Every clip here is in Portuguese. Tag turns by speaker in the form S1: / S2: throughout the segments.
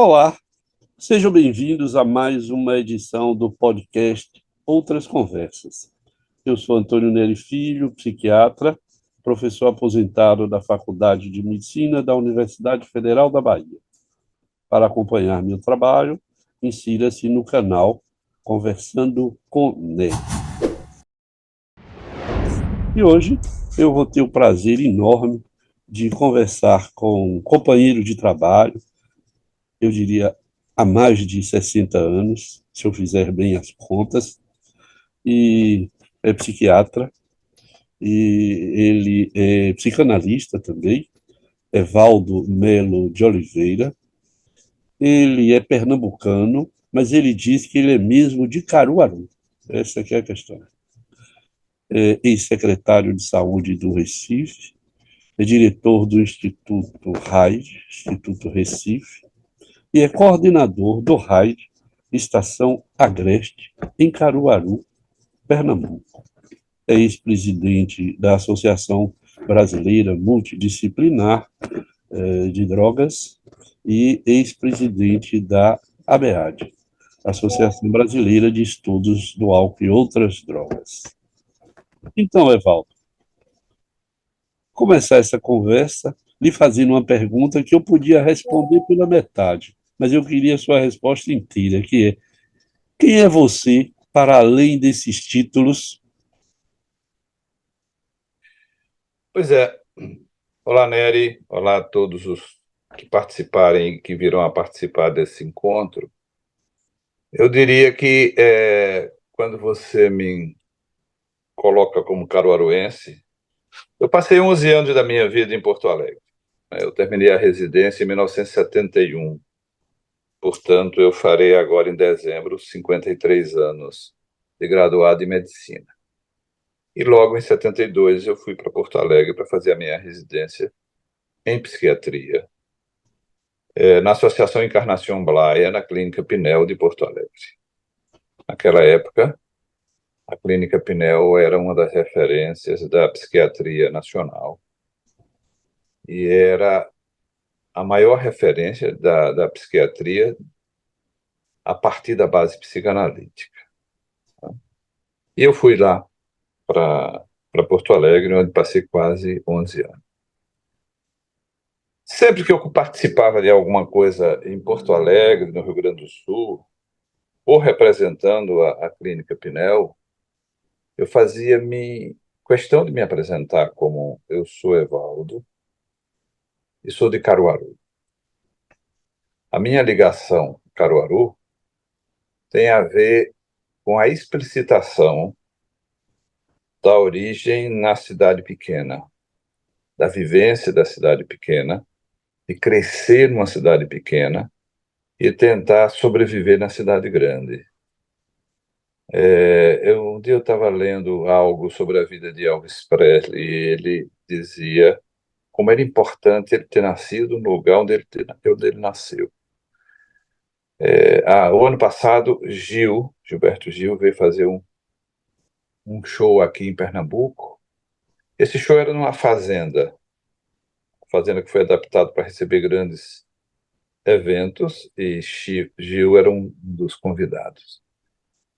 S1: Olá, sejam bem-vindos a mais uma edição do podcast Outras Conversas. Eu sou Antônio Neri Filho, psiquiatra, professor aposentado da Faculdade de Medicina da Universidade Federal da Bahia. Para acompanhar meu trabalho, insira-se no canal Conversando com Neri. E hoje eu vou ter o prazer enorme de conversar com um companheiro de trabalho, eu diria há mais de 60 anos, se eu fizer bem as contas, e é psiquiatra, e ele é psicanalista também, Evaldo Melo de Oliveira. Ele é pernambucano, mas ele diz que ele é mesmo de Caruaru. Essa aqui é a questão. É ex-secretário de Saúde do Recife, é diretor do Instituto RAID, Instituto Recife, e é coordenador do RAID, Estação Agreste, em Caruaru, Pernambuco. É ex-presidente da Associação Brasileira Multidisciplinar de Drogas e ex-presidente da ABAD, Associação Brasileira de Estudos do Álcool e Outras Drogas. Então, Evaldo, começar essa conversa lhe fazendo uma pergunta que eu podia responder pela metade, mas eu queria a sua resposta inteira, que é: quem é você para além desses títulos?
S2: Pois é. Olá, Nery. Olá a todos os que participarem e que virão a participar desse encontro. Eu diria que quando você me coloca como caruaruense, eu passei 11 anos da minha vida em Porto Alegre. Eu terminei a residência em 1971. Portanto, eu farei agora em dezembro 53 anos de graduado em medicina. E logo em 72 eu fui para Porto Alegre para fazer a minha residência em psiquiatria, na Associação Encarnação Blaia, na Clínica Pinel de Porto Alegre. Naquela época, a Clínica Pinel era uma das referências da psiquiatria nacional e era a maior referência da psiquiatria a partir da base psicanalítica. E eu fui lá para Porto Alegre, onde passei quase 11 anos. Sempre que eu participava de alguma coisa em Porto Alegre, no Rio Grande do Sul, ou representando a Clínica Pinel, eu fazia-me questão de me apresentar como: eu sou Evaldo e sou de Caruaru. A minha ligação com Caruaru tem a ver com a explicitação da origem na cidade pequena, da vivência da cidade pequena, de crescer numa cidade pequena e tentar sobreviver na cidade grande. Um dia eu estava lendo algo sobre a vida de Elvis Presley e ele dizia como era importante ele ter nascido no lugar onde ele nasceu. O ano passado, Gilberto Gil, veio fazer um show aqui em Pernambuco. Esse show era numa fazenda que foi adaptada para receber grandes eventos, e Gil era um dos convidados.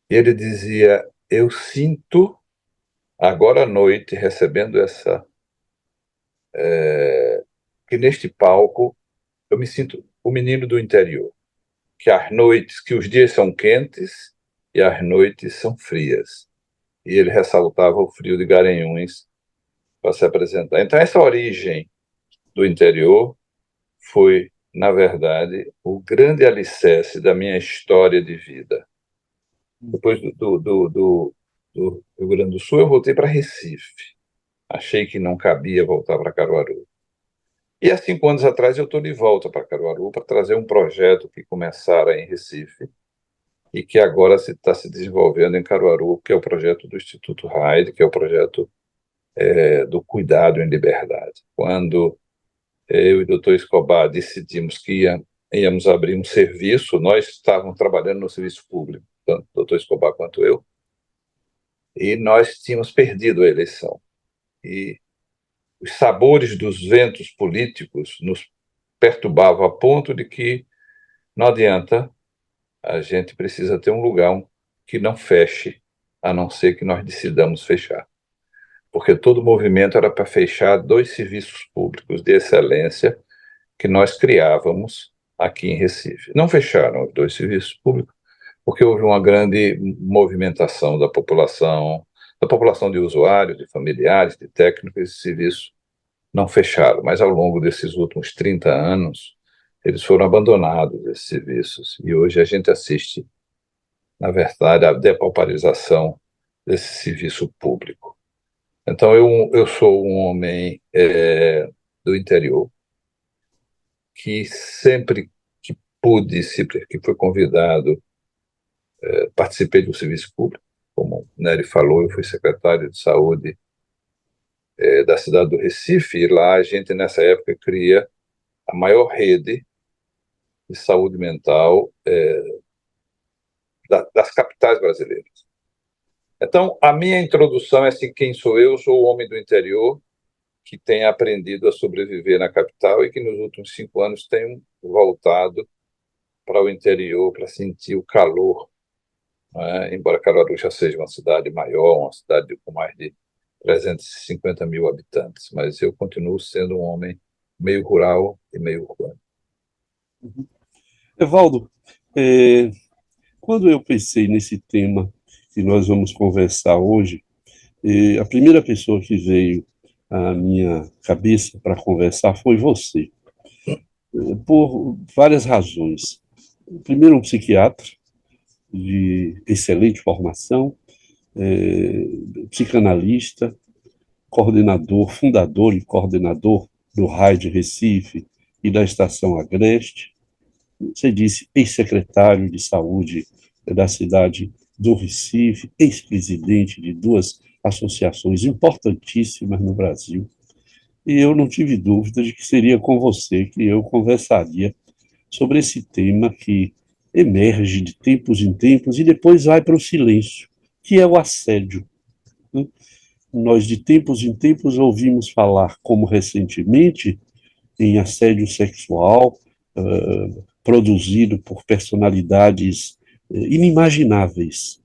S2: E ele dizia: eu sinto, agora à noite, recebendo que neste palco eu me sinto o menino do interior, que os dias são quentes e as noites são frias. E ele ressaltava o frio de Garanhuns para se apresentar. Então, essa origem do interior foi, na verdade, o grande alicerce da minha história de vida. Depois do Rio Grande do Sul, eu voltei para Recife. Achei que não cabia voltar para Caruaru. E há 5 anos atrás eu estou de volta para Caruaru para trazer um projeto que começara em Recife e que agora está se desenvolvendo em Caruaru, que é o projeto do Instituto RAID, que é o projeto do cuidado em liberdade. Quando eu e o doutor Escobar decidimos que íamos abrir um serviço, nós estávamos trabalhando no serviço público, tanto o doutor Escobar quanto eu, e nós tínhamos perdido a eleição. E os sabores dos ventos políticos nos perturbavam a ponto de que Não adianta, a gente precisa ter um lugar que não feche, a não ser que nós decidamos fechar. Porque todo movimento era para fechar dois serviços públicos de excelência que nós criávamos aqui em Recife. Não fecharam os dois serviços públicos, porque houve uma grande movimentação da população de usuários, de familiares, de técnicos, esse serviço não fecharam, mas ao longo desses últimos 30 anos, eles foram abandonados, esses serviços, e hoje a gente assiste, na verdade, à depauparização desse serviço público. Então, eu sou um homem do interior, que sempre que pude, sempre que fui convidado, participei do serviço público. Como o Nery falou, eu fui secretário de saúde da cidade do Recife, e lá a gente, nessa época, cria a maior rede de saúde mental das capitais brasileiras. Então, a minha introdução é assim: quem sou eu? Eu sou o homem do interior que tem aprendido a sobreviver na capital e que nos últimos 5 anos tem voltado para o interior para sentir o calor, né? Embora Caruaru já seja uma cidade maior, uma cidade com mais de 350 mil habitantes, mas eu continuo sendo um homem meio rural e meio urbano.
S1: Evaldo, é, quando eu pensei nesse tema que nós vamos conversar hoje, a primeira pessoa que veio à minha cabeça para conversar foi você, por várias razões. Primeiro, um psiquiatra de excelente formação, é, psicanalista, coordenador, fundador e coordenador do RAI de Recife e da Estação Agreste. Você disse ex-secretário de saúde da cidade do Recife, ex-presidente de duas associações importantíssimas no Brasil. E eu não tive dúvida de que seria com você que eu conversaria sobre esse tema que emerge de tempos em tempos e depois vai para o silêncio, que é o assédio. Nós, de tempos em tempos, ouvimos falar, como recentemente, em assédio sexual, produzido por personalidades inimagináveis.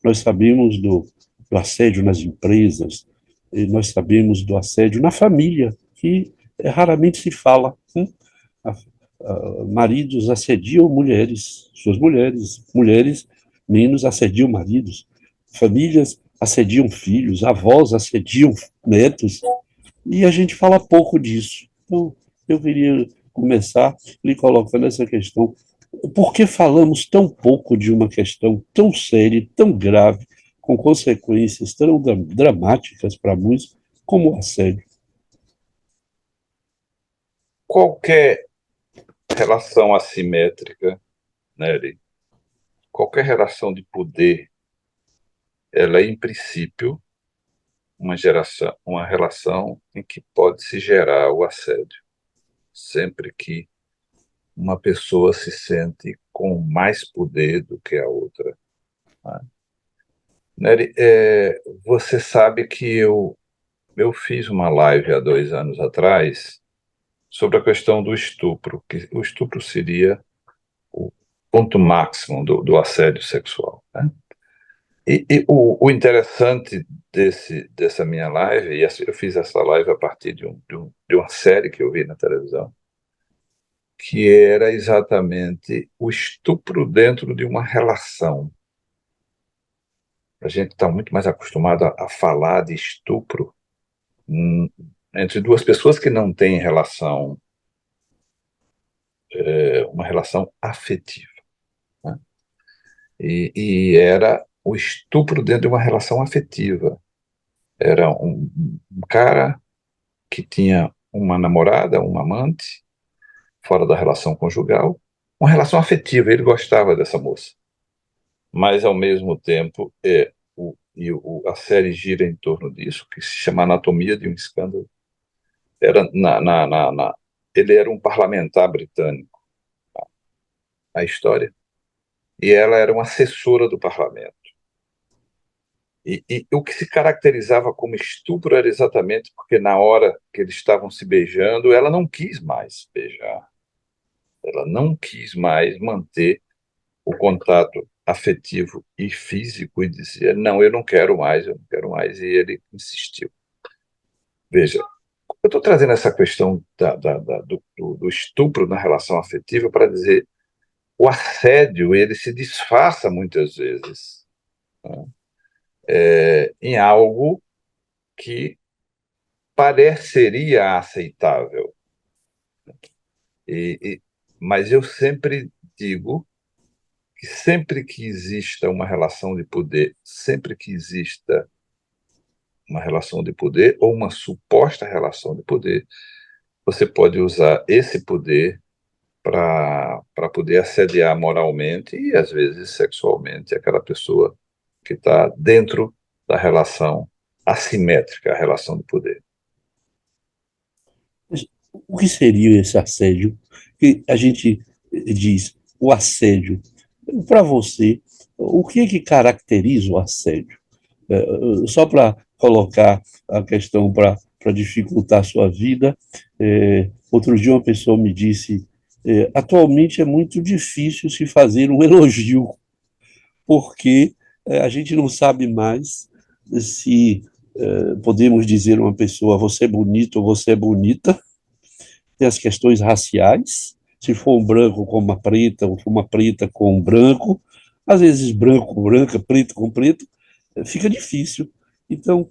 S1: Nós sabemos do assédio nas empresas, nós sabemos do assédio na família, que raramente se fala. Maridos assediam mulheres, suas mulheres, mulheres menos assediam maridos, famílias assediam filhos, avós assediam netos, e a gente fala pouco disso. Então, eu queria começar lhe colocando essa questão. Por que falamos tão pouco de uma questão tão séria, tão grave, com consequências tão dramáticas para muitos, como o assédio?
S2: Qualquer relação assimétrica, Nery, qualquer relação de poder, ela é, em princípio, uma relação em que pode se gerar o assédio, sempre que uma pessoa se sente com mais poder do que a outra, né? Nery, você sabe que eu fiz uma live há 2 anos atrás sobre a questão do estupro, que o estupro seria o ponto máximo do assédio sexual, né? E o interessante dessa minha live, e eu fiz essa live a partir de uma série que eu vi na televisão, que era exatamente o estupro dentro de uma relação. A gente está muito mais acostumado a falar de estupro entre duas pessoas que não têm relação, uma relação afetiva, né? E era o estupro dentro de uma relação afetiva. Era um cara que tinha uma namorada, uma amante, fora da relação conjugal, uma relação afetiva. Ele gostava dessa moça, mas ao mesmo tempo a série gira em torno disso, que se chama Anatomia de um Escândalo. Era ele era um parlamentar britânico, a história, e ela era uma assessora do parlamento. E o que se caracterizava como estupro era exatamente porque, na hora que eles estavam se beijando, ela não quis mais beijar. Ela não quis mais manter o contato afetivo e físico e dizia, não, eu não quero mais, eu não quero mais. E ele insistiu. Veja, eu estou trazendo essa questão do estupro na relação afetiva para dizer o assédio ele se disfarça muitas vezes, né, em algo que pareceria aceitável. E, e, mas eu sempre digo que sempre que exista uma relação de poder, sempre que exista uma relação de poder ou uma suposta relação de poder, você pode usar esse poder para poder assediar moralmente e, às vezes, sexualmente aquela pessoa que está dentro da relação assimétrica, a relação de poder.
S1: Mas o que seria esse assédio? Que a gente diz, o assédio. Para você, o que é que caracteriza o assédio? Só para colocar a questão para dificultar a sua vida, outro dia uma pessoa me disse, atualmente é muito difícil se fazer um elogio, porque a gente não sabe mais se podemos dizer a uma pessoa você é bonito ou você é bonita, tem as questões raciais, se for um branco com uma preta, ou for uma preta com um branco, às vezes branco com branca, preto com preto, fica difícil. Então,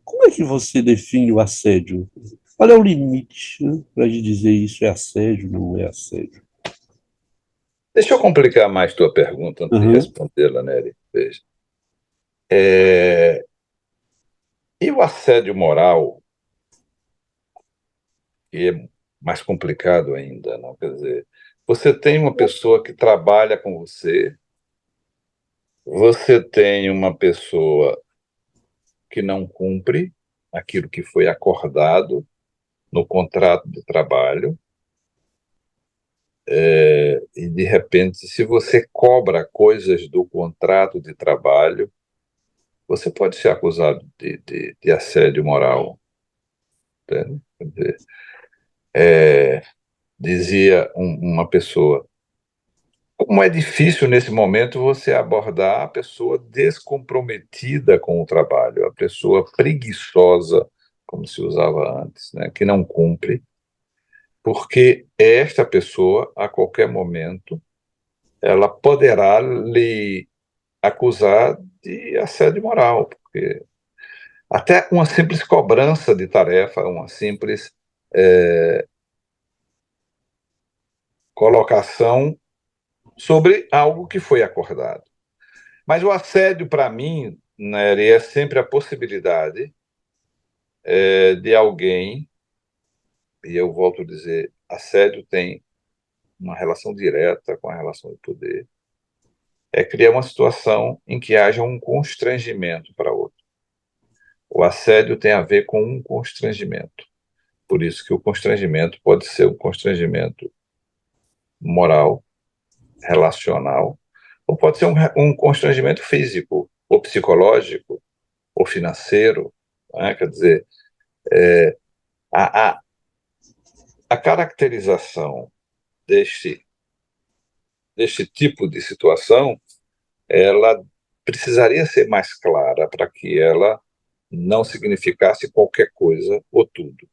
S1: como é que você define o assédio? Qual é o limite, né, para dizer isso é assédio, não é assédio?
S2: Deixa eu complicar mais tua pergunta antes de
S1: Uhum.
S2: respondê-la, Nery. Veja. É... E o assédio moral, que é mais complicado ainda, não? Quer dizer, você tem uma pessoa que trabalha com você, você tem uma pessoa que não cumpre aquilo que foi acordado no contrato de trabalho, e de repente, se você cobra coisas do contrato de trabalho, você pode ser acusado de assédio moral. Entende? Quer dizer, dizia uma pessoa, como é difícil nesse momento você abordar a pessoa descomprometida com o trabalho, a pessoa preguiçosa, como se usava antes, né, que não cumpre, porque esta pessoa, a qualquer momento, ela poderá lhe acusar de assédio moral, porque até uma simples cobrança de tarefa, uma simples colocação sobre algo que foi acordado. Mas o assédio, para mim, né, é sempre a possibilidade de alguém, e eu volto a dizer, assédio tem uma relação direta com a relação de poder, é criar uma situação em que haja um constrangimento para outro. O assédio tem a ver com um constrangimento. Por isso que o constrangimento pode ser um constrangimento moral, relacional, ou pode ser um constrangimento físico, ou psicológico, ou financeiro. Né? Quer dizer, a, a, a caracterização deste tipo de situação, ela precisaria ser mais clara para que ela não significasse qualquer coisa ou tudo.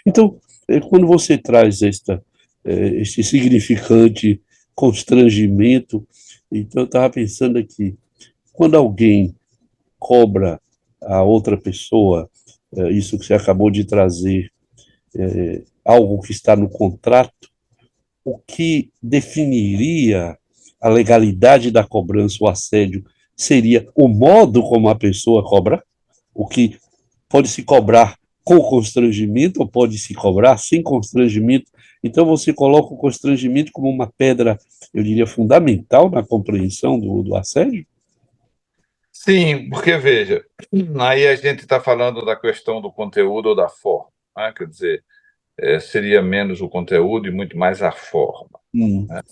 S1: Então, quando você traz este significante constrangimento, então eu estava pensando aqui, quando alguém cobra a outra pessoa, isso que você acabou de trazer, algo que está no contrato, o que definiria a legalidade da cobrança, o assédio, seria o modo como a pessoa cobra, o que pode se cobrar com constrangimento ou pode se cobrar sem constrangimento. Então você coloca o constrangimento como uma pedra, eu diria, fundamental na compreensão do assédio?
S2: Sim, porque veja, aí a gente está falando da questão do conteúdo ou da forma, né? Quer dizer, seria menos o conteúdo e muito mais a forma.
S1: Hum.
S2: Né?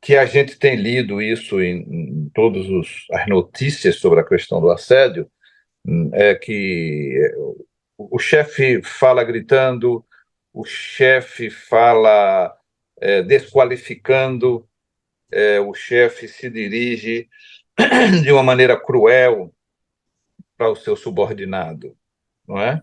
S2: Que a gente tem lido isso em todas as notícias sobre a questão do assédio, é que o chefe fala gritando, o chefe fala desqualificando, o chefe se dirige de uma maneira cruel para o seu subordinado, não é?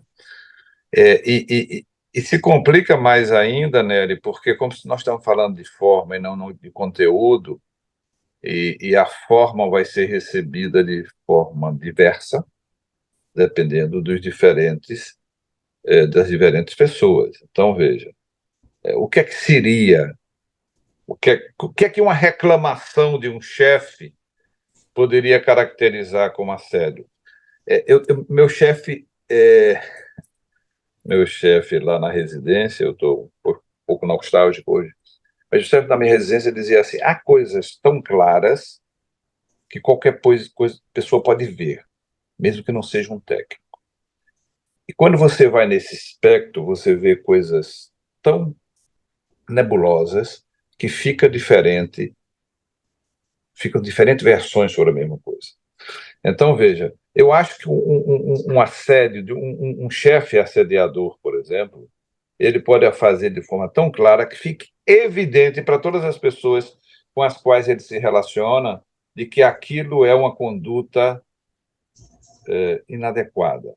S2: E se complica mais ainda, Nery, porque como nós estamos falando de forma e não de conteúdo, e a forma vai ser recebida de forma diversa, dependendo das diferentes pessoas. Então, veja, o que é que seria, o que é que uma reclamação de um chefe poderia caracterizar como assédio? Meu chefe lá na residência, eu estou um pouco nostálgico hoje, mas o chefe da minha residência dizia assim: há coisas tão claras que qualquer pessoa pode ver, mesmo que não seja um técnico. E quando você vai nesse espectro, você vê coisas tão nebulosas que ficam diferentes versões sobre a mesma coisa. Então, veja, eu acho que um assédio, um chefe assediador, por exemplo, ele pode fazer de forma tão clara que fique evidente para todas as pessoas com as quais ele se relaciona de que aquilo é uma conduta inadequada.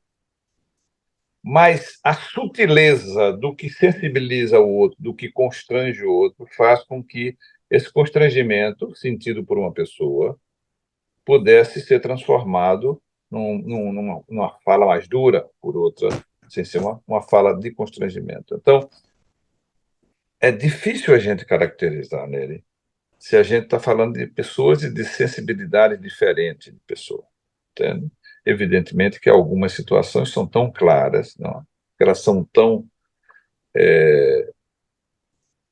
S2: Mas a sutileza do que sensibiliza o outro, do que constrange o outro, faz com que esse constrangimento, sentido por uma pessoa, pudesse ser transformado numa fala mais dura por outra, sem ser uma fala de constrangimento. Então, é difícil a gente caracterizar nele se a gente está falando de pessoas e de sensibilidade diferente de pessoa. Entende? Evidentemente que algumas situações são tão claras, não é? Elas são tão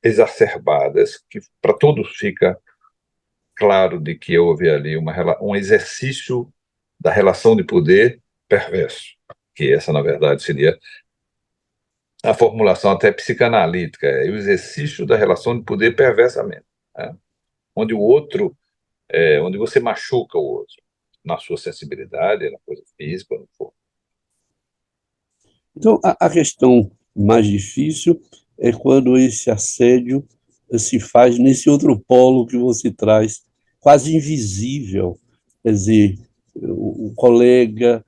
S2: exacerbadas que para todos fica claro de que houve ali um exercício da relação de poder perverso, que essa, na verdade, seria a formulação até psicanalítica, é o exercício da relação de poder perversamente, né? Onde o outro, onde você machuca o outro, na sua sensibilidade, na coisa física, no for.
S1: Então, a questão mais difícil é quando esse assédio se faz nesse outro polo que você traz, quase invisível. Quer dizer, o colega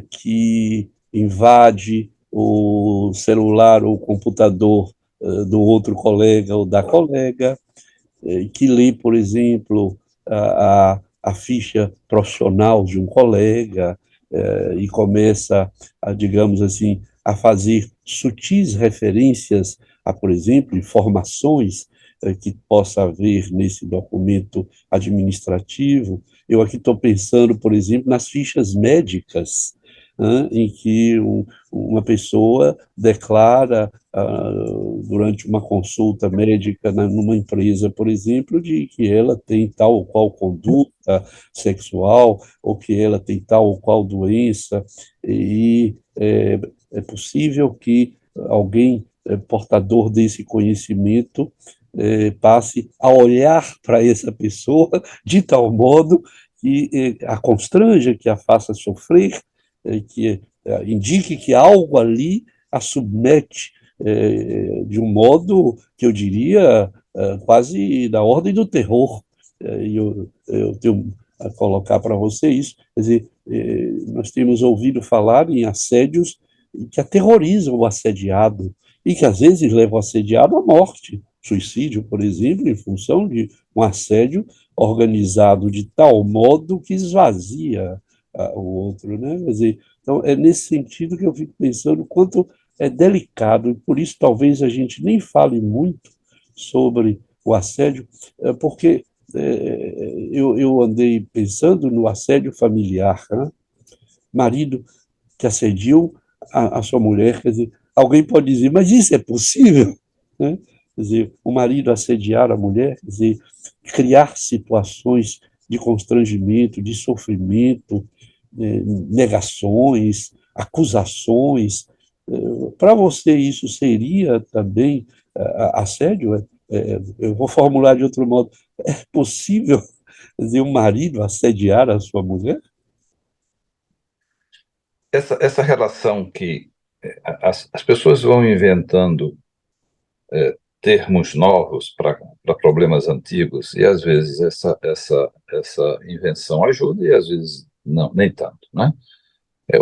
S1: que invade o celular ou o computador do outro colega ou da colega, que lê, por exemplo, a ficha profissional de um colega e começa, digamos assim, a fazer sutis referências a, por exemplo, informações que possa haver nesse documento administrativo. Eu aqui estou pensando, por exemplo, nas fichas médicas, em que uma pessoa declara durante uma consulta médica numa empresa, por exemplo, de que ela tem tal ou qual conduta sexual, ou que ela tem tal ou qual doença, e é possível que alguém portador desse conhecimento passe a olhar para essa pessoa de tal modo que a constranja, que a faça sofrer, que indique que algo ali a submete de um modo que eu diria quase da ordem do terror. E eu tenho a colocar para você isso. Quer dizer, nós temos ouvido falar em assédios que aterrorizam o assediado e que às vezes levam o assediado à morte. Suicídio, por exemplo, em função de um assédio organizado de tal modo que esvazia o outro, né? Quer dizer, então é nesse sentido que eu fico pensando quanto é delicado, e por isso talvez a gente nem fale muito sobre o assédio, porque eu andei pensando no assédio familiar, né? Marido que assediou a sua mulher, quer dizer, alguém pode dizer, mas isso é possível? Né? Quer dizer, o marido assediar a mulher, quer dizer, criar situações de constrangimento, de sofrimento, negações, acusações. Para você, isso seria também assédio? Eu vou formular de outro modo. É possível, quer dizer, um marido assediar a sua mulher?
S2: Essa relação que as pessoas vão inventando termos novos para problemas antigos, e às vezes essa invenção ajuda, e às vezes não, nem tanto, né?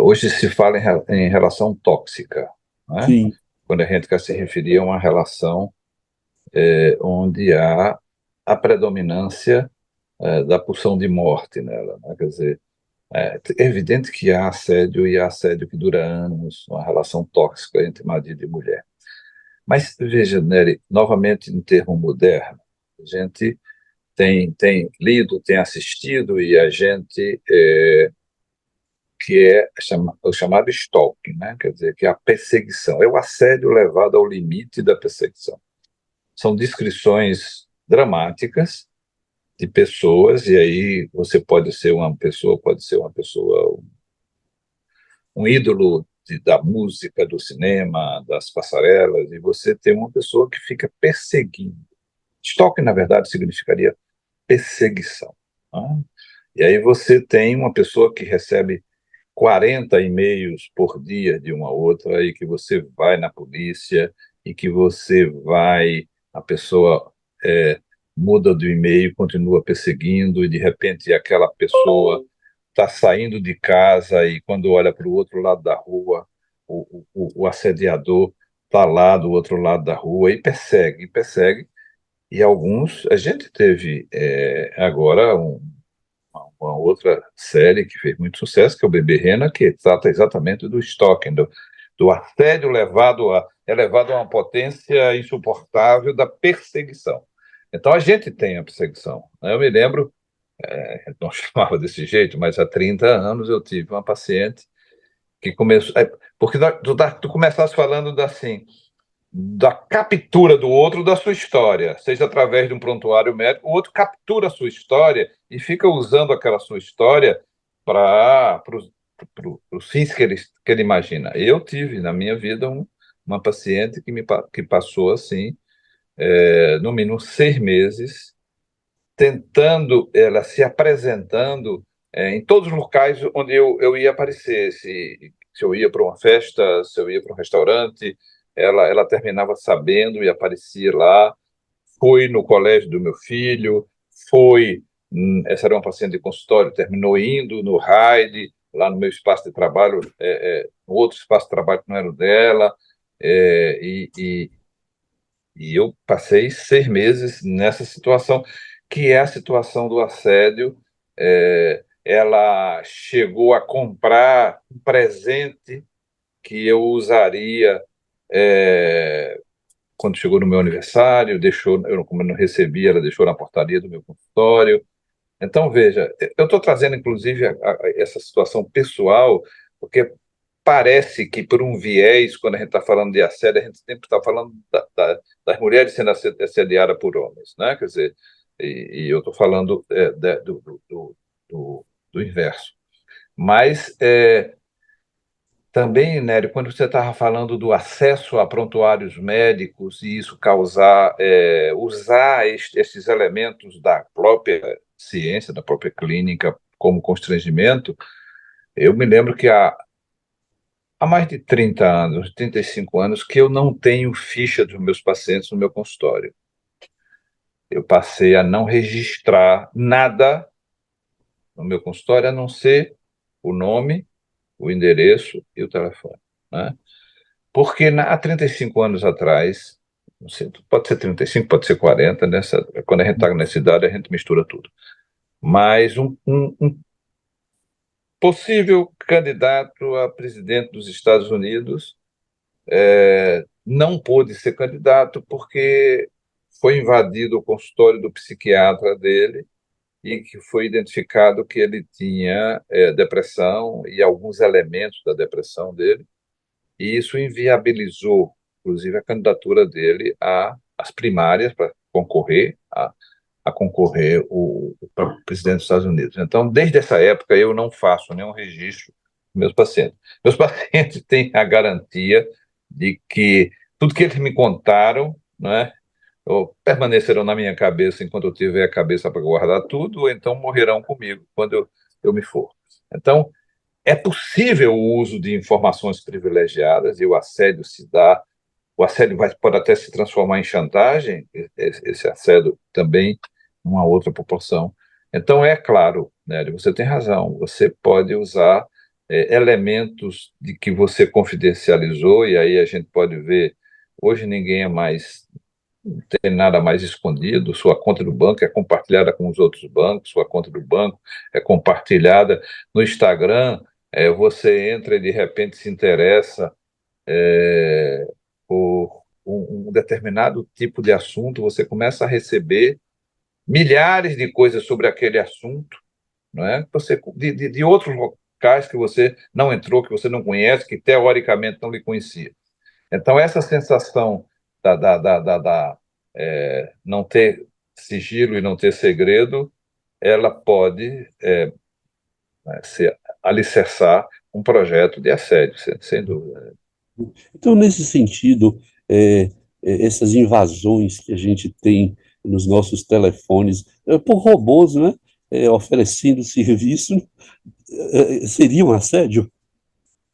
S2: Hoje se fala em relação tóxica, né?
S1: sim,
S2: Quando a gente quer se referir a uma relação onde há a predominância da pulsão de morte nela, né? Quer dizer, é evidente que há assédio, e há assédio que dura anos, uma relação tóxica entre marido e mulher. Mas veja, Nery, novamente em termo moderno, a gente tem lido, tem assistido, e a gente que é o chamado stalking, né? Quer dizer, que é a perseguição, é o assédio levado ao limite da perseguição. São descrições dramáticas de pessoas, e aí você pode ser uma pessoa, um ídolo da música, do cinema, das passarelas, e você tem uma pessoa que fica perseguindo. Stalking, na verdade, significaria perseguição, né? E aí você tem uma pessoa que recebe 40 e-mails por dia de uma outra, e que você vai na polícia, e que a pessoa muda do e-mail, continua perseguindo, e de repente aquela pessoa está saindo de casa, e quando olha para o outro lado da rua, o assediador está lá do outro lado da rua, e persegue. E alguns, a gente teve agora uma outra série que fez muito sucesso, que é o Bebê Rena, que trata exatamente do stalking, do assédio levado a uma potência insuportável da perseguição. Então a gente tem a perseguição, né? Eu me lembro, não chamava desse jeito, mas há 30 anos eu tive uma paciente que começou. Porque tu começaste falando da captura do outro da sua história, seja através de um prontuário médico, o outro captura a sua história e fica usando aquela sua história para os fins que ele imagina. Eu tive na minha vida uma paciente que passou assim, no mínimo 6 meses, tentando, ela se apresentando em todos os locais onde eu ia aparecer. Se eu ia para uma festa, se eu ia para um restaurante, ela terminava sabendo e aparecia lá. Foi no colégio do meu filho, essa era uma paciente de consultório, terminou indo no RAID, lá no meu espaço de trabalho, no outro espaço de trabalho que não era o dela, e eu passei 6 meses nessa situação, que é a situação do assédio. Ela chegou a comprar um presente que eu usaria quando chegou no meu aniversário, como eu não recebi, ela deixou na portaria do meu consultório. Então, veja, eu estou trazendo, inclusive, essa situação pessoal, porque parece que, por um viés, quando a gente está falando de assédio, a gente sempre está falando das mulheres sendo assediadas por homens, né? Quer dizer, e eu estou falando do inverso. Mas também, Nério, quando você estava falando do acesso a prontuários médicos, e isso usar esses elementos da própria ciência, da própria clínica, como constrangimento, eu me lembro que há mais de 30 anos, 35 anos, que eu não tenho ficha dos meus pacientes no meu consultório. Eu passei a não registrar nada no meu consultório, a não ser o nome, o endereço e o telefone, né? Porque há 35 anos atrás, não sei, pode ser 35, pode ser 40, quando a gente está nessa idade, a gente mistura tudo. Mas um possível candidato a presidente dos Estados Unidos não pôde ser candidato porque foi invadido o consultório do psiquiatra dele, e que foi identificado que ele tinha depressão e alguns elementos da depressão dele, e isso inviabilizou, inclusive, a candidatura dele às primárias para concorrer a concorrer para o presidente dos Estados Unidos. Então, desde essa época, eu não faço nenhum registro dos meus pacientes. Meus pacientes têm a garantia de que tudo que eles me contaram, né, ou permanecerão na minha cabeça enquanto eu tiver a cabeça para guardar tudo, ou então morrerão comigo quando eu me for. Então, é possível o uso de informações privilegiadas, e o assédio se dá o assédio pode até se transformar em chantagem, esse assédio também, uma outra proporção. Então, é claro, Nery, você tem razão, você pode usar elementos de que você confidencializou, e aí a gente pode ver, hoje ninguém é mais, não tem nada mais escondido, sua conta do banco é compartilhada com os outros bancos, sua conta do banco é compartilhada no Instagram, você entra e de repente se interessa por um determinado tipo de assunto, você começa a receber milhares de coisas sobre aquele assunto, não é? Você, de outros locais que você não entrou, que você não conhece, que teoricamente não lhe conhecia. Então, essa sensação da não ter sigilo e não ter segredo, ela pode se alicerçar um projeto de assédio, sem dúvida.
S1: Então, nesse sentido, essas invasões que a gente tem nos nossos telefones, por robôs, né, oferecendo serviço, seria um assédio?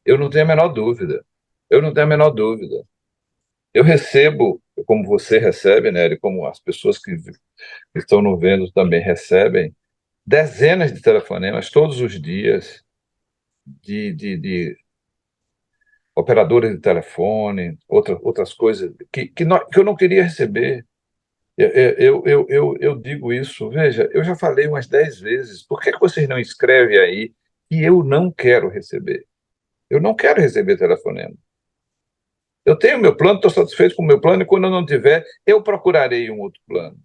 S2: Eu não tenho a menor dúvida. Eu não tenho a menor dúvida. Eu recebo, como você recebe, né, e como as pessoas que estão no vendo também recebem, dezenas de telefonemas todos os dias de operadores de telefone, outras coisas que eu não queria receber. Eu digo isso, veja, eu já falei umas 10 vezes, por que vocês não escrevem aí que eu não quero receber? Eu não quero receber telefonema. Eu tenho meu plano, estou satisfeito com o meu plano, e quando eu não tiver, eu procurarei um outro plano.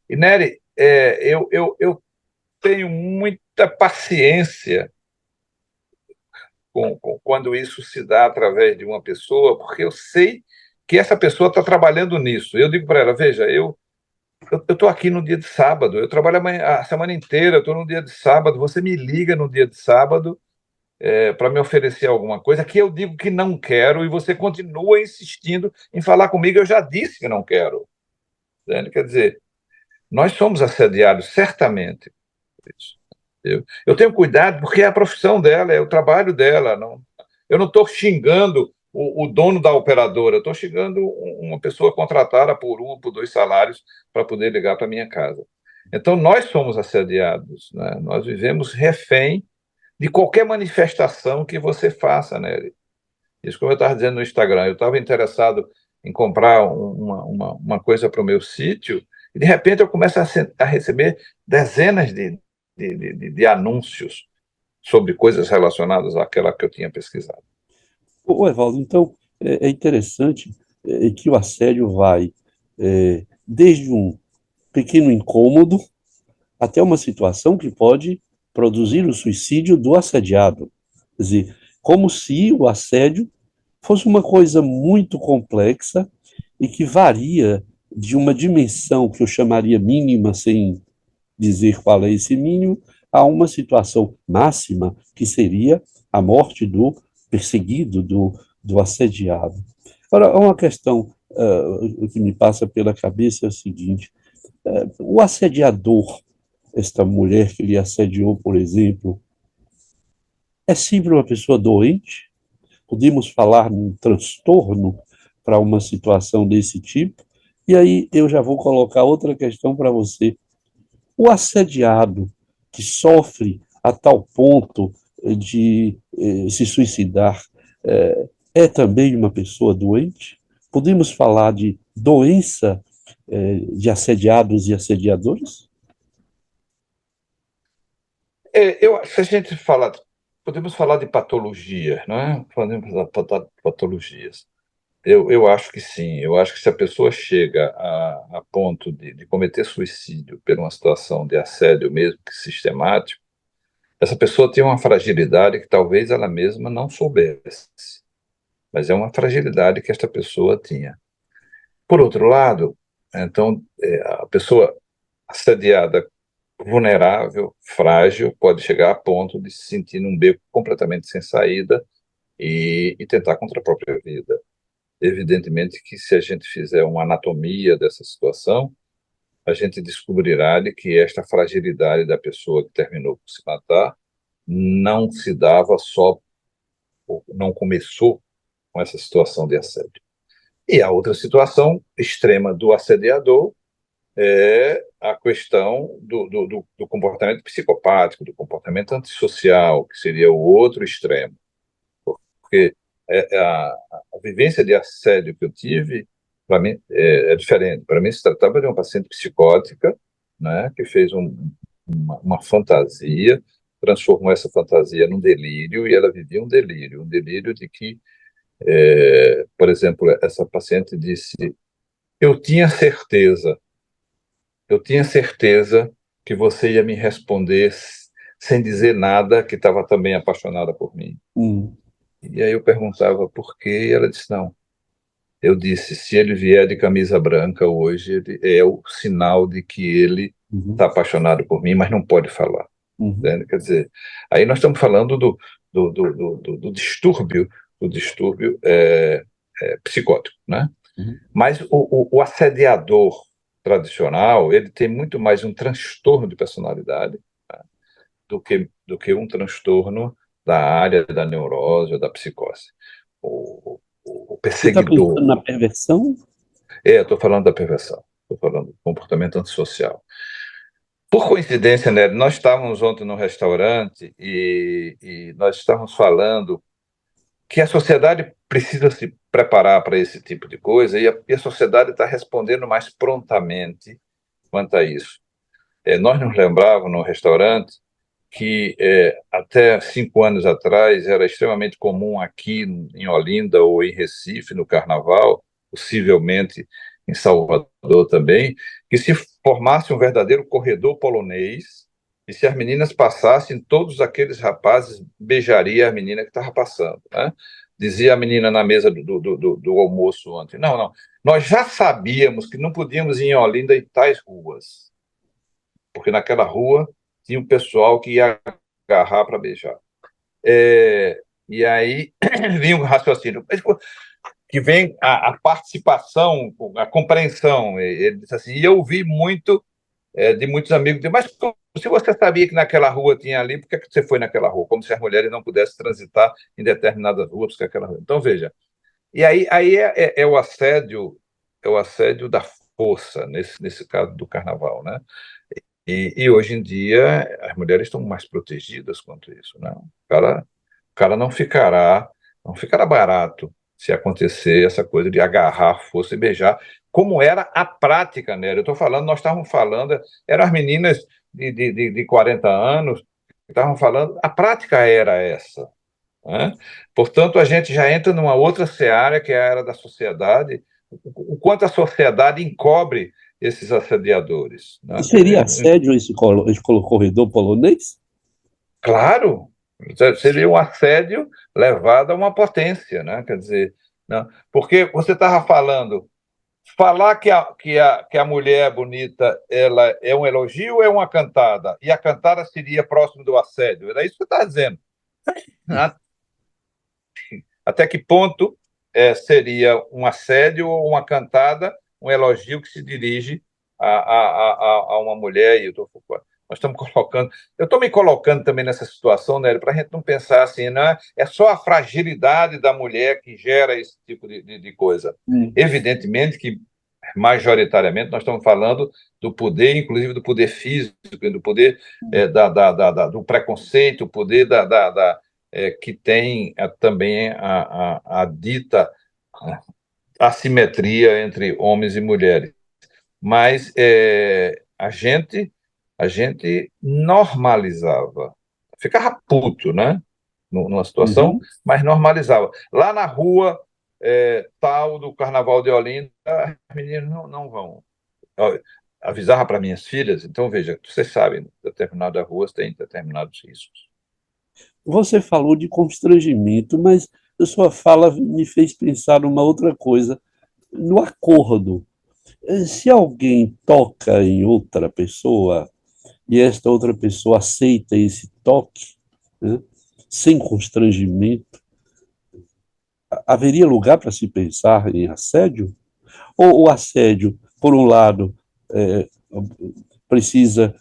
S2: E, Nery, eu tenho muita paciência quando isso se dá através de uma pessoa, porque eu sei que essa pessoa está trabalhando nisso. Eu digo para ela, veja, eu estou aqui no dia de sábado, eu trabalho a semana inteira, eu estou no dia de sábado, você me liga no dia de sábado para me oferecer alguma coisa que eu digo que não quero e você continua insistindo em falar comigo, eu já disse que não quero. Entende? Quer dizer, nós somos assediados, certamente, por isso. Eu tenho cuidado porque é a profissão dela, é o trabalho dela. Não, eu não estou xingando o dono da operadora, eu estou xingando uma pessoa contratada por um ou por dois salários para poder ligar para minha casa. Então, nós somos assediados, né? Nós vivemos refém de qualquer manifestação que você faça, né? Isso, como eu estava dizendo no Instagram, eu estava interessado em comprar uma coisa para o meu sítio, e de repente eu começo a receber dezenas de anúncios sobre coisas relacionadas àquela que eu tinha pesquisado.
S1: Ô, Evaldo, então, é interessante que o assédio vai desde um pequeno incômodo até uma situação que pode produzir o suicídio do assediado. Quer dizer, como se o assédio fosse uma coisa muito complexa e que varia de uma dimensão que eu chamaria mínima, sem dizer qual é esse mínimo, a uma situação máxima, que seria a morte do perseguido, do assediado. Agora, uma questão que me passa pela cabeça é o seguinte: o assediador, esta mulher que lhe assediou, por exemplo, é sempre uma pessoa doente? Podemos falar num transtorno para uma situação desse tipo? E aí eu já vou colocar outra questão para você. O assediado que sofre a tal ponto de se suicidar é também uma pessoa doente? Podemos falar de doença de assediados e assediadores?
S2: Se a gente fala, podemos falar de patologia, não é? Podemos falar de patologias. Eu acho que sim. Eu acho que se a pessoa chega a ponto de cometer suicídio por uma situação de assédio mesmo que sistemático, essa pessoa tem uma fragilidade que talvez ela mesma não soubesse, mas é uma fragilidade que esta pessoa tinha. Por outro lado, então, a pessoa assediada, vulnerável, frágil, pode chegar a ponto de se sentir num beco completamente sem saída e tentar contra a própria vida. Evidentemente que se a gente fizer uma anatomia dessa situação, a gente descobrirá de que esta fragilidade da pessoa que terminou por se matar não se dava só, não começou com essa situação de assédio. E a outra situação extrema do assediador é a questão do comportamento psicopático, do comportamento antissocial, que seria o outro extremo. Porque a vivência de assédio que eu tive, para mim, é diferente. Para mim, se tratava de uma paciente psicótica, né, que fez uma fantasia, transformou essa fantasia num delírio, e ela vivia um delírio de que, por exemplo, essa paciente disse: eu tinha certeza, eu tinha certeza que você ia me responder sem dizer nada, que estava também apaixonada por mim. E aí eu perguntava por quê, e ela disse: não. Eu disse: se ele vier de camisa branca hoje, ele é o sinal de que ele está apaixonado por mim, mas não pode falar. Né? Quer dizer, aí nós estamos falando do distúrbio, psicótico, né? Mas o assediador tradicional, ele tem muito mais um transtorno de personalidade, né, do que um transtorno da área da neurose ou da psicose. O
S1: Você está
S2: perseguidor.
S1: pensando na perversão?
S2: Estou falando da perversão, estou falando do comportamento antissocial. Por coincidência, né, nós estávamos ontem no restaurante e nós estávamos falando que a sociedade precisa se preparar para esse tipo de coisa, e a sociedade está respondendo mais prontamente quanto a isso. Nós nos lembrávamos no restaurante que até 5 anos atrás era extremamente comum aqui em Olinda ou em Recife, no Carnaval, possivelmente em Salvador também, que se formasse um verdadeiro corredor polonês, e se as meninas passassem, todos aqueles rapazes beijariam a menina que estava passando, né? Dizia a menina na mesa do almoço ontem: não, não, nós já sabíamos que não podíamos ir em Olinda em tais ruas, porque naquela rua tinha um pessoal que ia agarrar para beijar. E aí vinha um raciocínio, que vem a participação, a compreensão. Ele disse assim: e eu ouvi muito de muitos amigos, mas se você sabia que naquela rua tinha ali, por que você foi naquela rua? Como se as mulheres não pudessem transitar em determinadas ruas, porque aquela rua. Então, veja, e aí é o assédio da força, nesse caso do carnaval, né? E hoje em dia as mulheres estão mais protegidas quanto isso, né? O cara não ficará barato se acontecer essa coisa de agarrar a força e beijar, como era a prática, né? Eu estou falando, nós estávamos falando, eram as meninas de 40 anos que estavam falando, a prática era essa, né? Portanto, a gente já entra numa outra seara, que é a área da sociedade, o quanto a sociedade encobre esses assediadores, né?
S1: Seria assédio esse corredor polonês?
S2: Claro, seria um assédio levado a uma potência, né? Quer dizer, não, porque você estava falando, falar que a mulher bonita, ela é um elogio ou é uma cantada? E a cantada seria próximo do assédio? Era isso que você estava dizendo. Até que ponto seria um assédio ou uma cantada, um elogio que se dirige a uma mulher? Nós estamos colocando, eu estou me colocando também nessa situação, né, para a gente não pensar assim, não é só a fragilidade da mulher que gera esse tipo de coisa. Evidentemente que, majoritariamente, nós estamos falando do poder, inclusive do poder físico, do poder do preconceito, o poder que tem também a dita assimetria entre homens e mulheres. Mas a gente normalizava, ficava puto, né? Numa situação, mas normalizava. Lá na rua tal do Carnaval de Olinda, as meninas não vão. Eu avisava para minhas filhas, então veja, vocês sabem, determinadas ruas têm determinados riscos.
S1: Você falou de constrangimento, mas a sua fala me fez pensar numa outra coisa, no acordo. Se alguém toca em outra pessoa e esta outra pessoa aceita esse toque, né, sem constrangimento, haveria lugar para se pensar em assédio? Ou o assédio, por um lado, é, precisa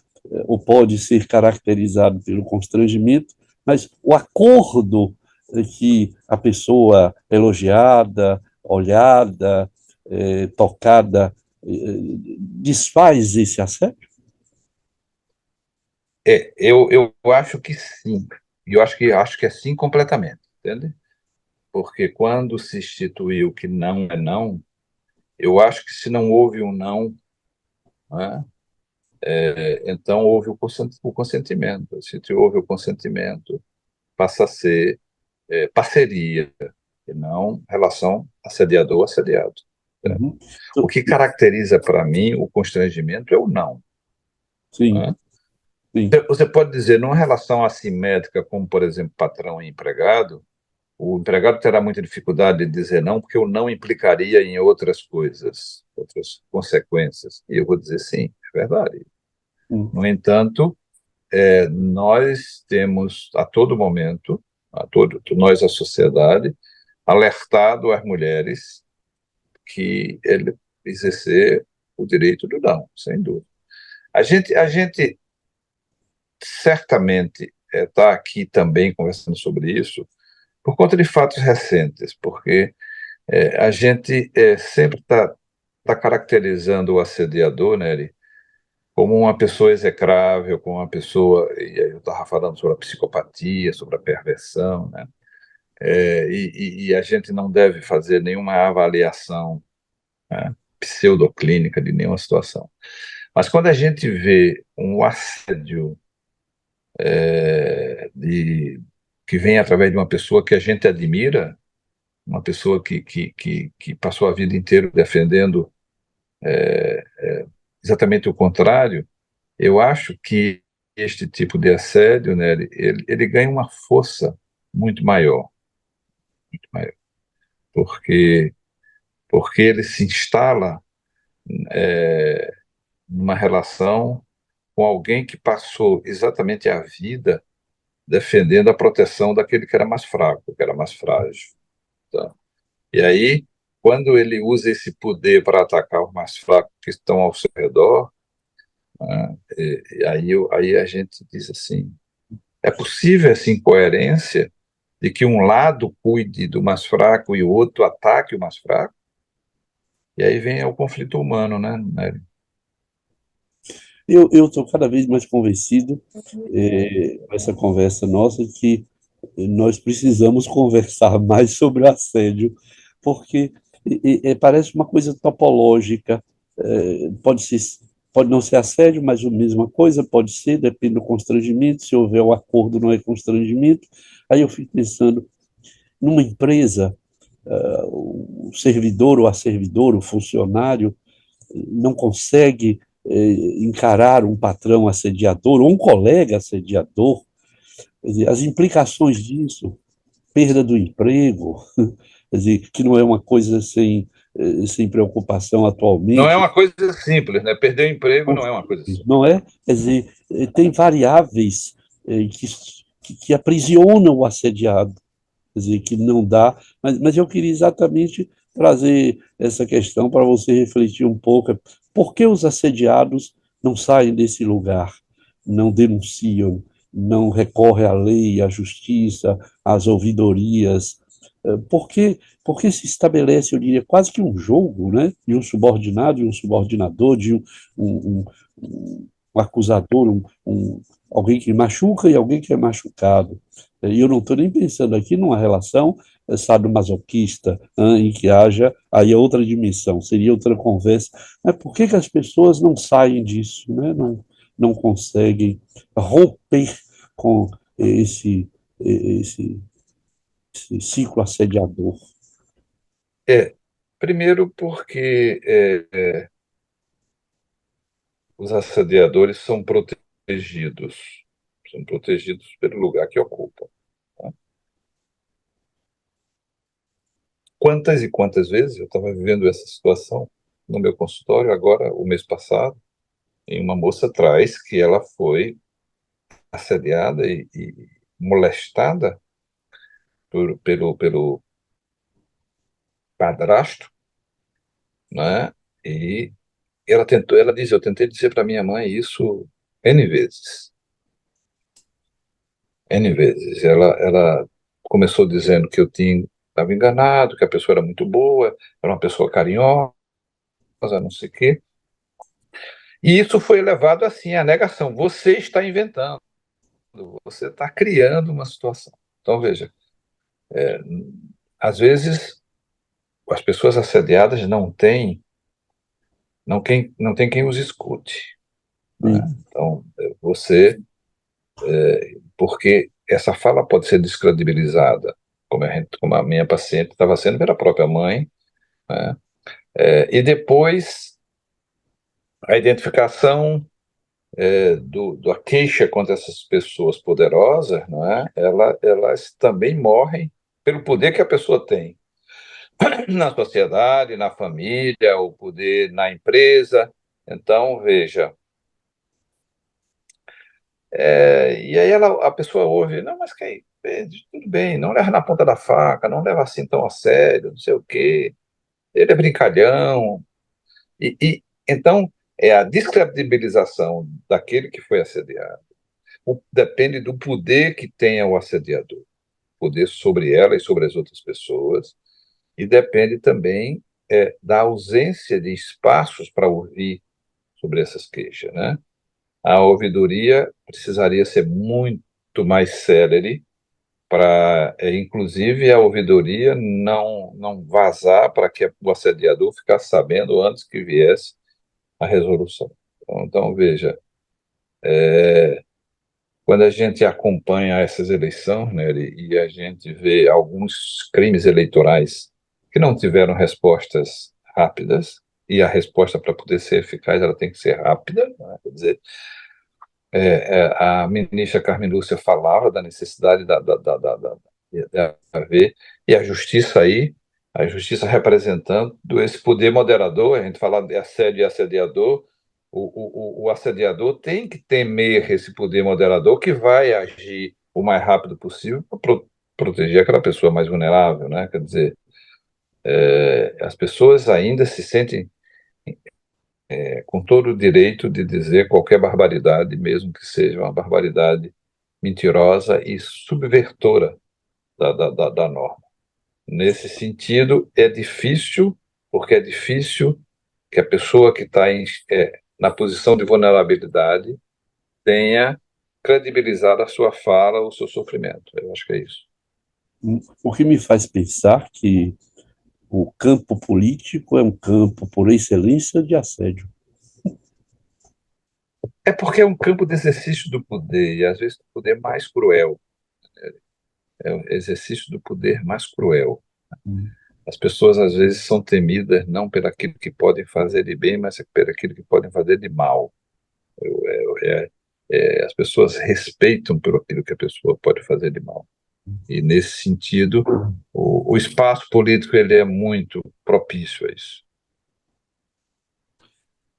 S1: ou pode ser caracterizado pelo constrangimento, mas o acordo que a pessoa elogiada, olhada, tocada, desfaz esse assédio?
S2: Eu acho que sim. E eu acho que é sim completamente, entende? Porque quando se instituiu que não é não, eu acho que se não houve um não, né, então houve o consentimento. Se houve o consentimento, passa a ser parceria, e não relação assediador-assediado. Né?
S1: Uhum.
S2: O que caracteriza para mim o constrangimento é o não.
S1: Sim,
S2: Né?
S1: sim.
S2: Você pode dizer, numa relação assimétrica, como, por exemplo, patrão e empregado, o empregado terá muita dificuldade de dizer não, porque o não implicaria em outras coisas, outras consequências. E eu vou dizer sim, é verdade.
S1: Hum.
S2: No entanto, nós temos a todo momento, nós, a sociedade, alertado as mulheres que ele exercer o direito do não, sem dúvida. A gente certamente está aqui também conversando sobre isso por conta de fatos recentes, porque a gente sempre está caracterizando o assediador, né, como uma pessoa execrável, como uma pessoa, e aí eu estava falando sobre a psicopatia, sobre a perversão, né, e a gente não deve fazer nenhuma avaliação, né, pseudoclínica de nenhuma situação. Mas quando a gente vê um assédio que vem através de uma pessoa que a gente admira, uma pessoa que passou a vida inteira defendendo exatamente o contrário, eu acho que este tipo de assédio, né, ele ganha uma força muito maior, porque, porque ele se instala numa relação com alguém que passou exatamente a vida defendendo a proteção daquele que era mais fraco, que era mais frágil. Tá? E aí, quando ele usa esse poder para atacar os mais fracos que estão ao seu redor, né, aí a gente diz assim, é possível essa incoerência de que um lado cuide do mais fraco e o outro ataque o mais fraco? E aí vem o conflito humano, né, Nery?
S1: Eu estou cada vez mais convencido, com essa conversa nossa, que nós precisamos conversar mais sobre o assédio, porque parece uma coisa topológica. Pode ser, pode não ser assédio, mas a mesma coisa, pode ser, depende do constrangimento. Se houver um acordo, não é constrangimento. Aí eu fico pensando, numa empresa, o servidor ou a servidora, o funcionário, não consegue encarar um patrão assediador ou um colega assediador. Quer dizer, as implicações disso, perda do emprego, quer dizer, que não é uma coisa sem preocupação
S2: Não é
S1: atualmente,
S2: uma coisa simples, né? Perder o emprego não é uma coisa simples.
S1: não é? Quer dizer, tem variáveis que aprisionam o assediado, quer dizer, que não dá. Mas eu queria exatamente trazer essa questão para você refletir um pouco. Por que os assediados não saem desse lugar, não denunciam, não recorrem à lei, à justiça, às ouvidorias? Por que se estabelece, eu diria, quase que um jogo, né? De um subordinado e um subordinador, um, um acusador, alguém que machuca e alguém que é machucado. E eu não estou nem pensando aqui numa relação sadomasoquista, em que haja aí outra dimensão, seria outra conversa. Mas por que que as pessoas não saem disso, né? Não conseguem romper com esse, esse ciclo assediador?
S2: É, primeiro porque os assediadores são protegidos pelo lugar que ocupam. Tá? Quantas e quantas vezes eu estava vivendo essa situação no meu consultório, agora, o mês passado, em uma moça traz que ela foi assediada e molestada pelo padrasto, né? E ela diz, eu tentei dizer para minha mãe isso N vezes, N vezes. Ela começou dizendo que eu estava enganado, que a pessoa era muito boa, era uma pessoa carinhosa, não sei o quê. E isso foi levado assim à negação. Você está inventando, você está criando uma situação. Então, veja, às vezes as pessoas assediadas não tem quem os escute, né?
S1: Sim.
S2: Então, você, porque essa fala pode ser descredibilizada, como a minha paciente estava sendo pela própria mãe, né? E depois a identificação da queixa contra essas pessoas poderosas, não é? Elas também morrem pelo poder que a pessoa tem na sociedade, na família, o poder na empresa. Então, veja, e aí a pessoa ouve, não, mas tudo bem, não leva na ponta da faca, não leva assim tão a sério, não sei o quê, ele é brincalhão. Então, é a descredibilização daquele que foi assediado. Depende do poder que tenha o assediador, poder sobre ela e sobre as outras pessoas, e depende também da ausência de espaços para ouvir sobre essas queixas, né? A ouvidoria precisaria ser muito mais célere para, inclusive, a ouvidoria não vazar para que o assediador ficasse sabendo antes que viesse a resolução. Então, veja, quando a gente acompanha essas eleições, né, e a gente vê alguns crimes eleitorais que não tiveram respostas rápidas, e a resposta para poder ser eficaz ela tem que ser rápida, né? Quer dizer, a ministra Carmen Lúcia falava da necessidade de haver, e a justiça representando esse poder moderador, a gente fala de assédio e assediador, o assediador tem que temer esse poder moderador que vai agir o mais rápido possível para proteger aquela pessoa mais vulnerável, né? Quer dizer, as pessoas ainda se sentem com todo o direito de dizer qualquer barbaridade, mesmo que seja uma barbaridade mentirosa e subvertora da norma. Nesse sentido, é difícil, porque é difícil que a pessoa que está na posição de vulnerabilidade tenha credibilizado a sua fala, o seu sofrimento. Eu acho que é isso.
S1: O que me faz pensar que o campo político é um campo, por excelência, de assédio.
S2: É porque é um campo de exercício do poder, e às vezes o poder mais cruel. É o exercício do poder mais cruel. As pessoas às vezes são temidas não pelo aquilo que podem fazer de bem, mas pelo aquilo que podem fazer de mal. As pessoas respeitam pelo aquilo que a pessoa pode fazer de mal. E nesse sentido, o espaço político ele é muito propício a isso.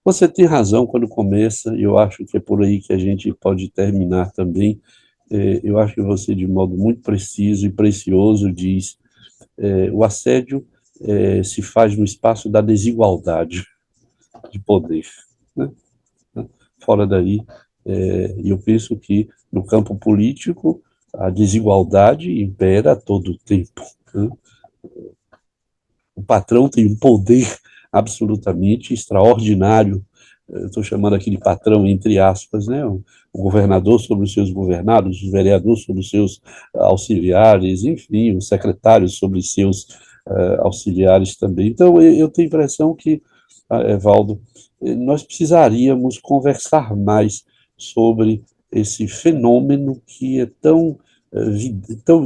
S1: Você tem razão quando começa, e eu acho que é por aí que a gente pode terminar também. Eu acho que você, de modo muito preciso e precioso, diz: o assédio se faz no espaço da desigualdade de poder, né? Fora daí, e eu penso que no campo político a desigualdade impera a todo o tempo, né? O patrão tem um poder absolutamente extraordinário. Estou chamando aqui de patrão entre aspas, né? O governador sobre os seus governados, o vereador sobre os seus auxiliares, enfim, o secretário sobre os seus auxiliares também. Então, eu tenho a impressão que, Evaldo, nós precisaríamos conversar mais sobre esse fenômeno que é tão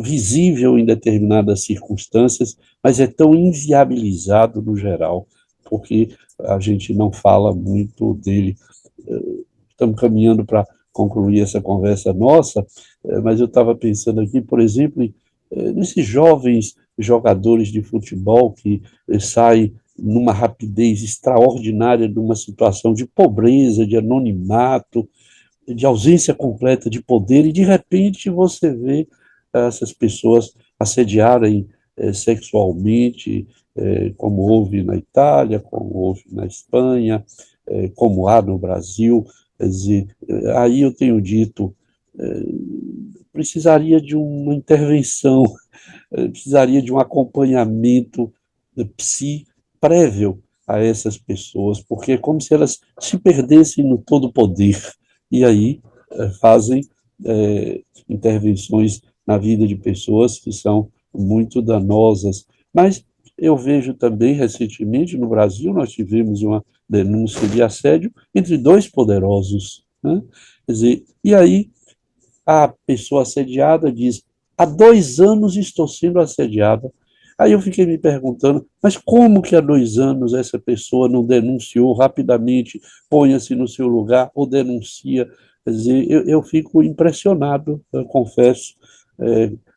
S1: visível em determinadas circunstâncias, mas é tão inviabilizado no geral, porque a gente não fala muito dele. Estamos caminhando para concluir essa conversa nossa, mas eu estava pensando aqui, por exemplo, nesses jovens jogadores de futebol que saem numa rapidez extraordinária de uma situação de pobreza, de anonimato, de ausência completa de poder, e de repente você vê essas pessoas assediarem sexualmente, como houve na Itália, como houve na Espanha, como há no Brasil. Quer dizer, aí eu tenho dito, precisaria de uma intervenção, precisaria de um acompanhamento psi prévio a essas pessoas, porque é como se elas se perdessem no todo poder, e aí fazem intervenções na vida de pessoas que são muito danosas. Mas eu vejo também, recentemente, no Brasil, nós tivemos uma denúncia de assédio entre dois poderosos, né? Quer dizer, e aí a pessoa assediada diz: há 2 anos estou sendo assediada. Aí eu fiquei me perguntando, mas como que há 2 anos essa pessoa não denunciou rapidamente, ponha-se no seu lugar ou denuncia? Quer dizer, eu fico impressionado, eu confesso.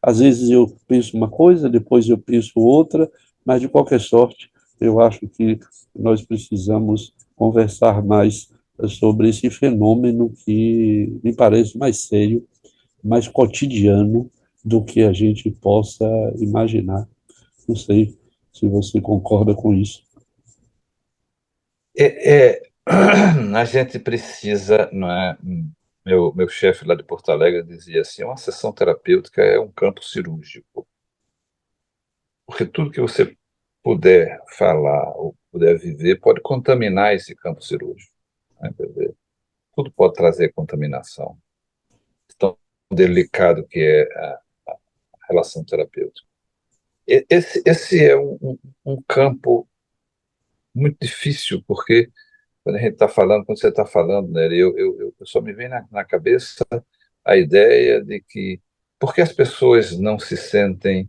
S1: Às vezes eu penso uma coisa, depois eu penso outra, mas de qualquer sorte, eu acho que nós precisamos conversar mais sobre esse fenômeno que me parece mais sério, mais cotidiano do que a gente possa imaginar. Não sei se você concorda com isso.
S2: A gente precisa, não é? Meu chefe lá de Porto Alegre dizia assim: uma sessão terapêutica é um campo cirúrgico, porque tudo que você puder falar ou puder viver pode contaminar esse campo cirúrgico, né? Quer dizer, tudo pode trazer contaminação, tão delicado que é a relação terapêutica. Esse é um campo muito difícil, porque quando a gente está falando, quando você está falando, né, eu só me vem na cabeça a ideia de que por que as pessoas não se sentem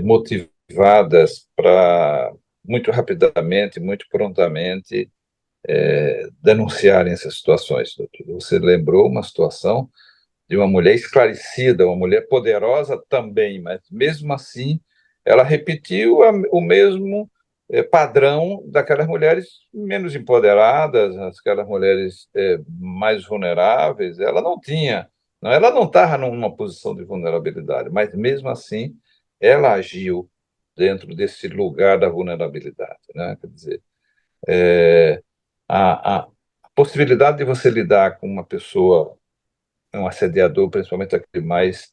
S2: motivadas para muito rapidamente, muito prontamente denunciarem essas situações. Você lembrou uma situação de uma mulher esclarecida, uma mulher poderosa também, mas mesmo assim ela repetiu o mesmo padrão daquelas mulheres menos empoderadas, aquelas mulheres mais vulneráveis. Ela não tinha, não, ela não estava numa posição de vulnerabilidade, mas mesmo assim ela agiu dentro desse lugar da vulnerabilidade, né? Quer dizer, a possibilidade de você lidar com uma pessoa, um assediador, principalmente aquele mais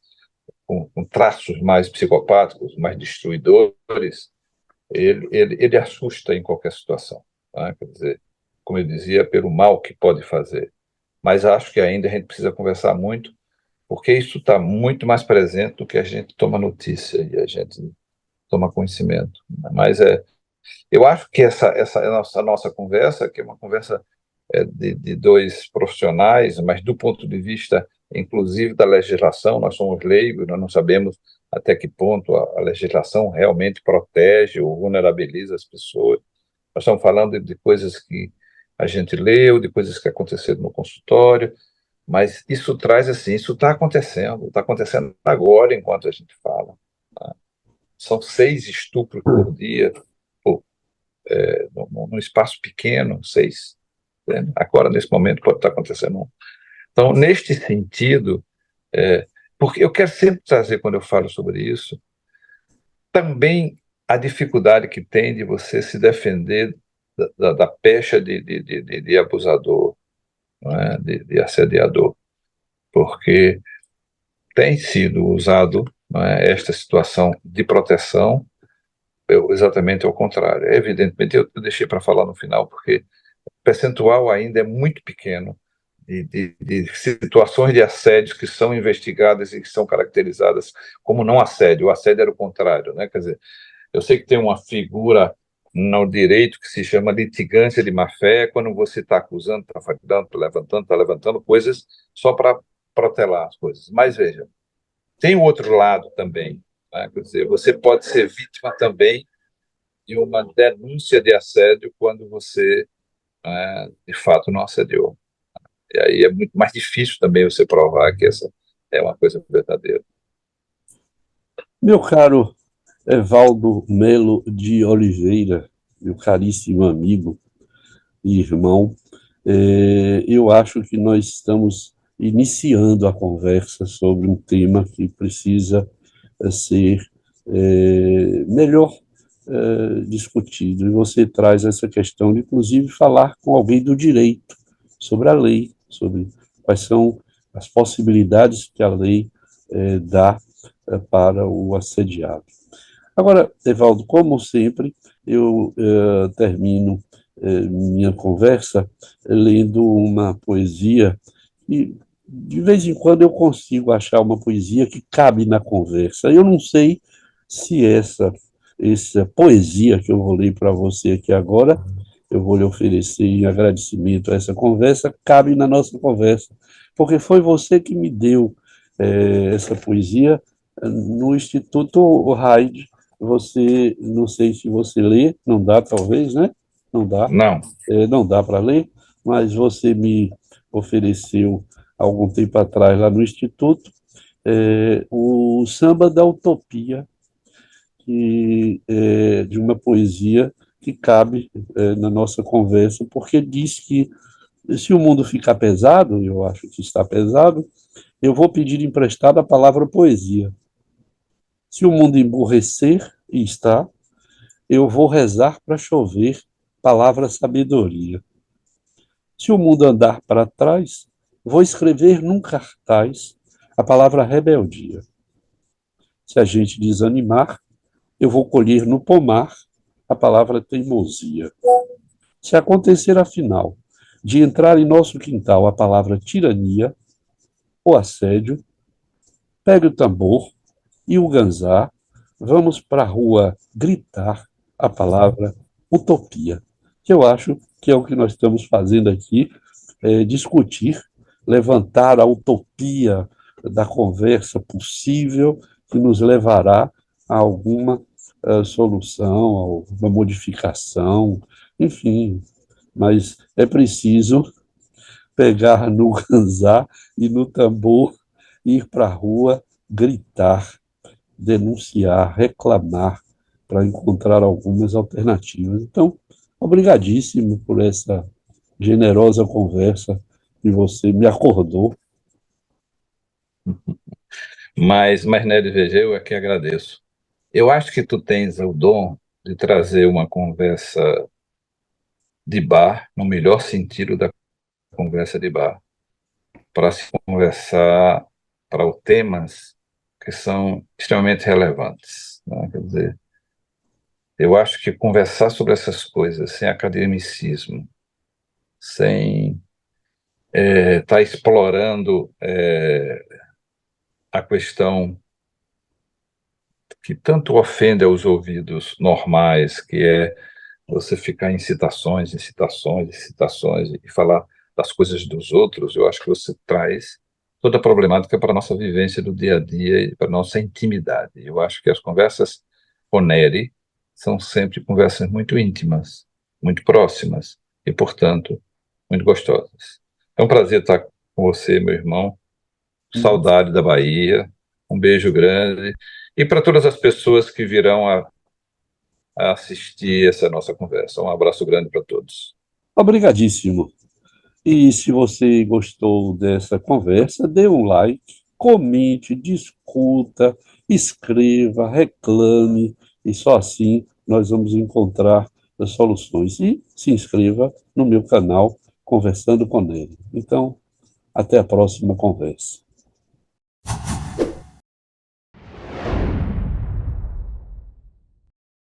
S2: com traços mais psicopáticos, mais destruidores, ele assusta em qualquer situação, né? Quer dizer, como eu dizia, pelo mal que pode fazer. Mas acho que ainda a gente precisa conversar muito, porque isso está muito mais presente do que a gente toma notícia e a gente toma conhecimento. Mas eu acho que essa nossa conversa, que é uma conversa de dois profissionais, mas do ponto de vista, inclusive, da legislação, nós somos leigos, nós não sabemos até que ponto a legislação realmente protege ou vulnerabiliza as pessoas. Nós estamos falando de coisas que a gente leu, de coisas que aconteceram no consultório, mas isso traz assim, isso está acontecendo agora enquanto a gente fala. Tá? São 6 estupros por dia, pô, num espaço pequeno, 6. Né? Agora, nesse momento, pode estar acontecendo um. Então, neste sentido, porque eu quero sempre trazer, quando eu falo sobre isso, também a dificuldade que tem de você se defender da pecha de abusador, não é? De assediador, porque tem sido usado, não é, esta situação de proteção exatamente ao contrário. Evidentemente, eu deixei para falar no final, porque o percentual ainda é muito pequeno de situações de assédio que são investigadas e que são caracterizadas como não assédio. O assédio era o contrário, né? Quer dizer, eu sei que tem uma figura no direito que se chama litigância de má-fé, quando você está acusando, está levantando coisas só para protelar as coisas. Mas veja, tem o outro lado também, né? Quer dizer, você pode ser vítima também de uma denúncia de assédio quando você, de fato, não assediou. E aí é muito mais difícil também você provar que essa é uma coisa verdadeira.
S1: Meu caro Evaldo Melo de Oliveira, meu caríssimo amigo e irmão, eu acho que nós estamos iniciando a conversa sobre um tema que precisa ser melhor discutido. E você traz essa questão de, inclusive, falar com alguém do direito sobre a lei, sobre quais são as possibilidades que a lei dá para o assediado. Agora, Evaldo, como sempre, eu termino minha conversa lendo uma poesia e de vez em quando eu consigo achar uma poesia que cabe na conversa. Eu não sei se essa poesia que eu vou ler para você aqui agora, eu vou lhe oferecer em agradecimento a essa conversa, cabe na nossa conversa, porque foi você que me deu essa poesia no Instituto Haid. Você, não sei se você lê, não dá talvez, né? Não dá,
S2: Não,
S1: não dá para ler, mas você me ofereceu algum tempo atrás lá no Instituto o Samba da Utopia, que é de uma poesia que cabe na nossa conversa, porque diz que se o mundo ficar pesado, eu acho que está pesado, eu vou pedir emprestado a palavra poesia. Se o mundo emburrecer, e está, eu vou rezar para chover palavra sabedoria. Se o mundo andar para trás, vou escrever num cartaz a palavra rebeldia. Se a gente desanimar, eu vou colher no pomar a palavra teimosia. Se acontecer, afinal, de entrar em nosso quintal a palavra tirania ou assédio, pegue o tambor e o ganzá, vamos para a rua gritar a palavra utopia, que eu acho que é o que nós estamos fazendo aqui, discutir, levantar a utopia da conversa possível que nos levará a alguma solução, a alguma modificação, enfim, mas é preciso pegar no ganzá e no tambor, ir para a rua, gritar, denunciar, reclamar, para encontrar algumas alternativas. Então, obrigadíssimo por essa generosa conversa que você me acordou.
S2: mas Nery VG, eu é que agradeço. Eu acho que tu tens o dom de trazer uma conversa de bar, no melhor sentido da conversa de bar, para se conversar para temas que são extremamente relevantes, né? Quer dizer, eu acho que conversar sobre essas coisas sem academicismo, sem estar explorando a questão que tanto ofende aos ouvidos normais, que é você ficar em citações, em citações, em citações e falar das coisas dos outros, eu acho que você traz toda a problemática para a nossa vivência do dia a dia e para a nossa intimidade. Eu acho que as conversas com Nery são sempre conversas muito íntimas, muito próximas e, portanto, muito gostosas. É um prazer estar com você, meu irmão. Saudade da Bahia. Um beijo grande. E para todas as pessoas que virão a assistir essa nossa conversa. Um abraço grande para todos.
S1: Obrigadíssimo. E se você gostou dessa conversa, dê um like, comente, discuta, escreva, reclame, e só assim nós vamos encontrar as soluções. E se inscreva no meu canal Conversando com ele. Então, até a próxima conversa.